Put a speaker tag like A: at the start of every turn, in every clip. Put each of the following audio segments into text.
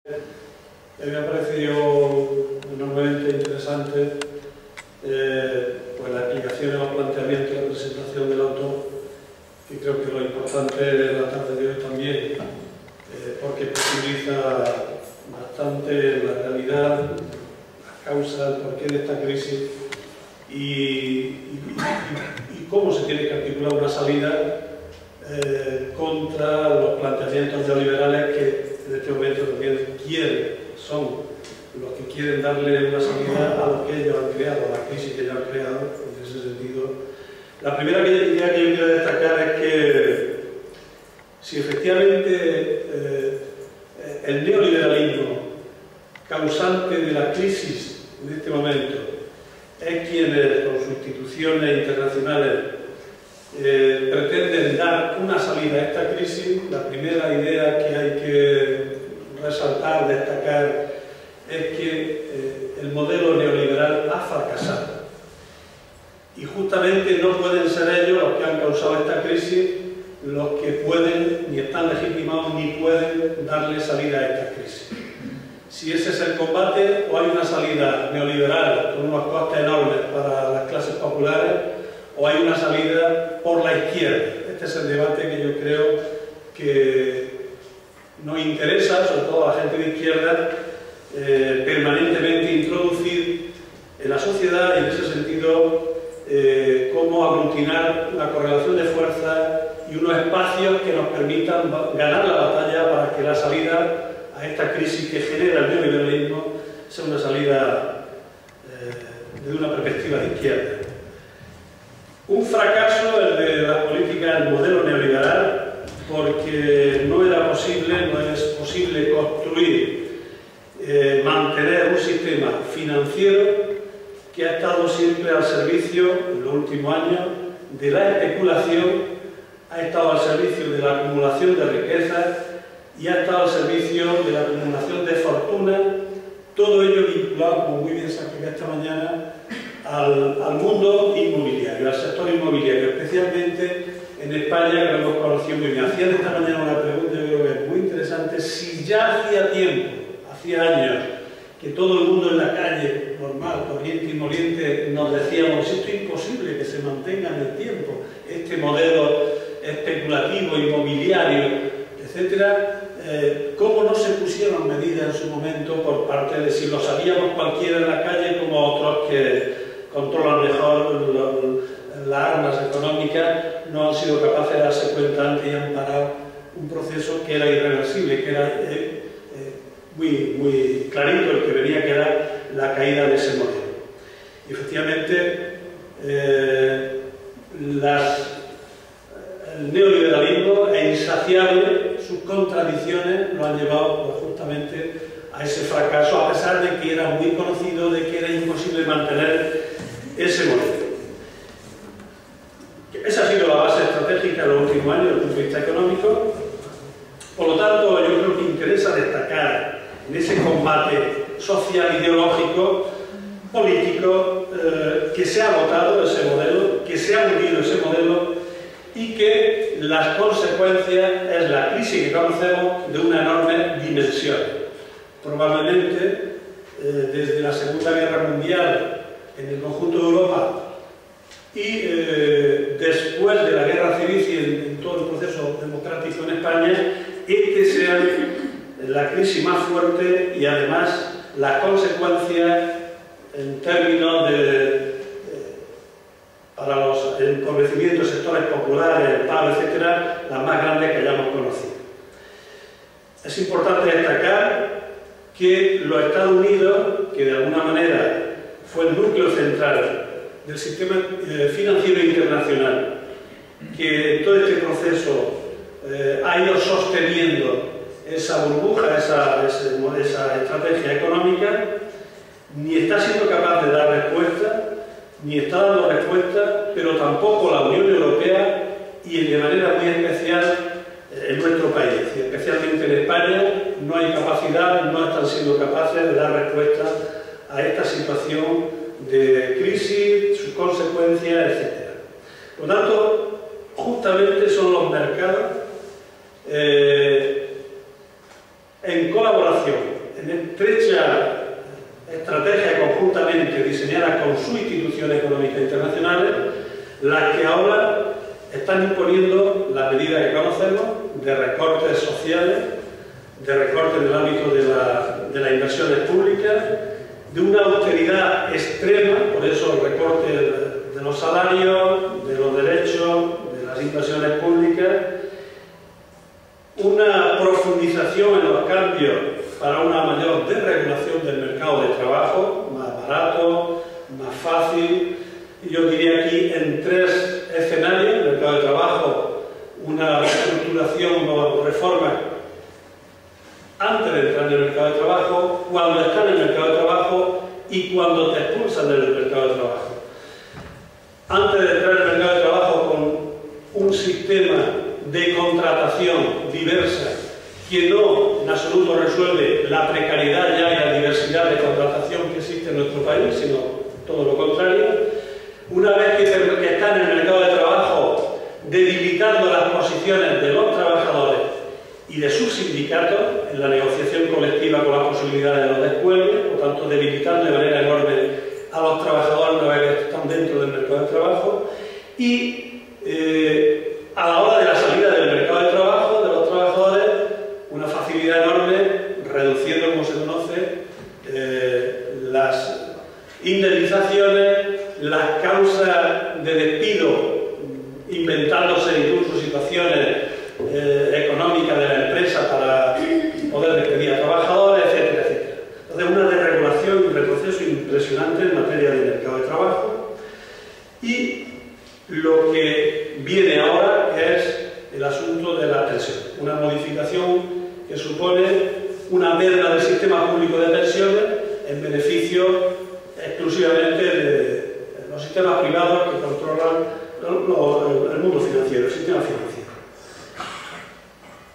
A: Me ha parecido enormemente interesante pues la explicación y los planteamientos y la presentación del autor, y creo que lo importante de la tarde de hoy también, porque posibiliza bastante la realidad, las causas, el porqué de esta crisis y cómo se tiene que articular una salida contra los planteamientos neoliberales que en este momento también son los que quieren darle una salida a lo que ellos han creado, a la crisis que ellos han creado. En ese sentido, la primera idea que yo quiero destacar es que si efectivamente el neoliberalismo causante de la crisis en este momento es quienes con sus instituciones internacionales pretenden dar una salida a esta crisis, la primera idea que hay que resaltar, destacar, es que el modelo neoliberal ha fracasado. Y justamente no pueden ser ellos los que han causado esta crisis los que pueden, ni están legitimados, ni pueden darle salida a esta crisis. Si ese es el combate, o hay una salida neoliberal con unos costes enormes para las clases populares, o hay una salida por la izquierda. Este es el debate que yo creo que nos interesa, sobre todo a la gente de izquierda, permanentemente introducir en la sociedad, y en ese sentido cómo aglutinar una correlación de fuerzas y unos espacios que nos permitan ganar la batalla para que la salida a esta crisis que genera el neoliberalismo sea una salida desde una perspectiva de izquierda. Un fracaso el de la política del modelo neoliberal, porque no es posible construir, mantener un sistema financiero que ha estado siempre al servicio, en los últimos años, de la especulación, ha estado al servicio de la acumulación de riquezas y ha estado al servicio de la acumulación de fortuna, todo ello vinculado, como muy bien se ha explicado esta mañana, al mundo inmobiliario, al sector inmobiliario, especialmente en España, que lo hemos conocido muy bien. Hacían esta mañana una pregunta, yo creo que es muy interesante: si ya hacía tiempo, hacía años, que todo el mundo en la calle, normal, corriente y moliente, nos decíamos, esto es imposible que se mantenga en el tiempo, este modelo especulativo, inmobiliario, etcétera, ¿cómo no se pusieron medidas en su momento por parte de, si lo sabíamos cualquiera en la calle, como otros que controlan mejor las armas económicas, no han sido capaces de darse cuenta antes y han parado un proceso que era irreversible, que era muy clarito el que venía, que era la caída de ese modelo. Y efectivamente el neoliberalismo es insaciable, sus contradicciones lo han llevado justamente a ese fracaso, a pesar de que era muy conocido, de que era imposible mantener ese modelo. Esa ha sido la base estratégica de los últimos años desde el punto de vista económico. Por lo tanto, yo creo que interesa destacar en ese combate social, ideológico, político, que se ha agotado ese modelo, que se ha hundido ese modelo y que las consecuencias es la crisis que conocemos de una enorme dimensión. Probablemente desde la Segunda Guerra Mundial en el conjunto de Europa y después de la Guerra Civil y en todo el proceso democrático en España, este sea la crisis más fuerte y además las consecuencias en términos de para los empobrecimientos de sectores populares, el paro, etcétera, las más grandes que hayamos conocido. Es importante destacar que los Estados Unidos, que de alguna manera fue el núcleo central del sistema financiero internacional, que en todo este proceso ha ido sosteniendo esa burbuja, esa estrategia económica, ni está siendo capaz de dar respuesta, ni está dando respuesta, pero tampoco la Unión Europea y de manera muy especial en nuestro país, y especialmente en España, no hay capacidad, no están siendo capaces de dar respuesta a esta situación de crisis, sus consecuencias, etc. Por lo tanto, justamente son los mercados en colaboración en estrecha estrategia conjuntamente diseñada con sus instituciones económicas internacionales, las que ahora están imponiendo la medida que conocemos de recortes sociales, de recortes en el ámbito de las inversiones públicas, de una austeridad extrema, por eso el recorte de los salarios, de los derechos, de las inversiones públicas, una profundización en los cambios para una mayor desregulación del mercado de trabajo, más barato, más fácil. Yo diría aquí en tres escenarios: el mercado de trabajo, una reestructuración o reforma antes de entrar en el mercado de trabajo, cuando están en el mercado de trabajo y cuando te expulsan del mercado de trabajo. Antes de entrar en el mercado de trabajo, con un sistema de contratación diversa que no en absoluto resuelve la precariedad ya y la diversidad de contratación que existe en nuestro país, sino todo lo contrario. Una vez que están en el mercado de trabajo, debilitando las posiciones de los trabajadores y de sus sindicatos en la negociación colectiva con la posibilidad de los descuelgues, por tanto debilitando de manera enorme a los trabajadores una vez que están dentro del mercado de trabajo, y a la hora de la salida del mercado de trabajo de los trabajadores, una facilidad enorme, reduciendo, como se conoce, las indemnizaciones, las causas de despido, inventándose incluso situaciones económicas de la empresa para poder despedir a trabajadores, etcétera, etcétera. Entonces, una desregulación y un retroceso impresionante en materia de mercado de trabajo. Y lo que viene ahora es el asunto de la pensión, una modificación que supone una merma del sistema público de pensiones en beneficio exclusivamente de los sistemas privados que controlan el mundo financiero, el sistema financiero.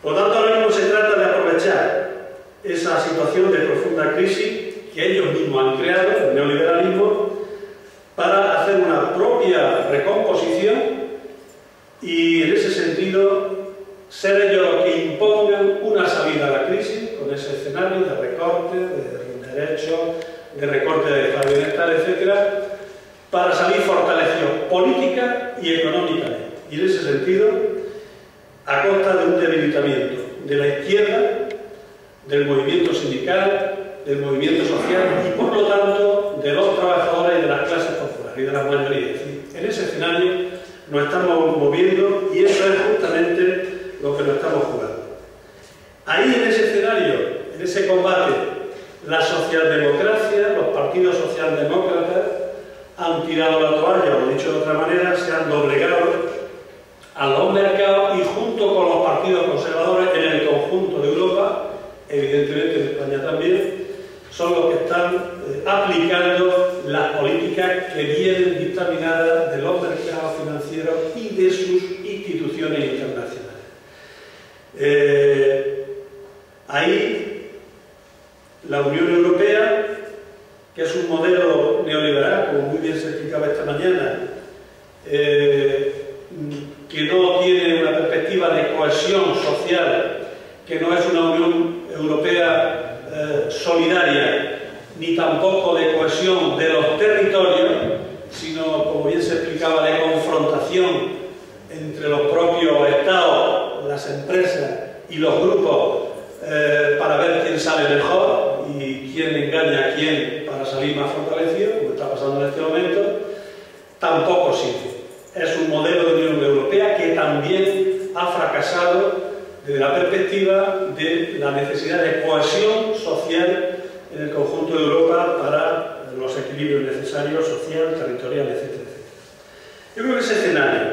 A: Por lo tanto, ahora mismo se trata de aprovechar esa situación de profunda crisis que ellos mismos han creado, el neoliberalismo, para hacer una propia recomposición y, en ese sentido, ser ellos los que impongan una salida a la crisis con ese escenario de recorte, de derechos, de recorte de estado de bienestar, etcétera, para salir fortalecidos política y económicamente. Y, en ese sentido, a costa de un debilitamiento de la izquierda, del movimiento sindical, del movimiento social y, por lo tanto, de los trabajadores y de las clases populares y de las mayorías. En ese escenario nos estamos moviendo y eso es justamente lo que nos estamos jugando. Ahí, en ese escenario, en ese combate, la socialdemocracia, los partidos socialdemócratas han tirado la toalla, o dicho de otra manera, se han doblegado a los mercados y, junto con los partidos conservadores en el conjunto de Europa, evidentemente en España también, son los que están aplicando las políticas que vienen dictaminadas de los mercados financieros y de sus instituciones internacionales. Ahí la Unión Europea, que es un modelo neoliberal, como muy bien se explicaba esta mañana, que no tiene una perspectiva de cohesión social, que no es una Unión Europea solidaria, ni tampoco de cohesión de los territorios, sino, como bien se explicaba, de confrontación entre los propios estados, las empresas y los grupos para ver quién sale mejor y quién engaña a quién para salir más fortalecido, como está pasando en este momento, tampoco sirve. Es un modelo de Unión Europea que también ha fracasado desde la perspectiva de la necesidad de cohesión social en el conjunto de Europa para los equilibrios necesarios, social, territorial, etcétera, etcétera. Yo creo que ese escenario,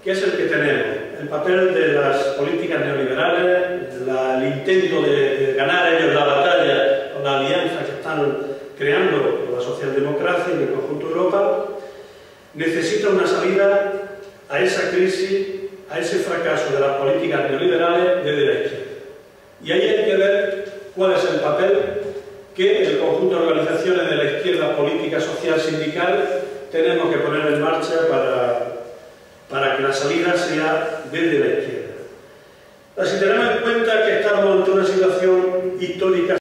A: que es el que tenemos, el papel de las políticas neoliberales, el intento de ganar ellos la batalla con la alianza que están creando con la socialdemocracia en el conjunto de Europa, necesita una salida a esa crisis, a ese fracaso de las políticas neoliberales desde la izquierda. Y ahí hay que ver cuál es el papel que el conjunto de organizaciones de la izquierda política, social, sindical tenemos que poner en marcha para que la salida sea desde la izquierda. Si tenemos en cuenta que estamos ante una situación histórica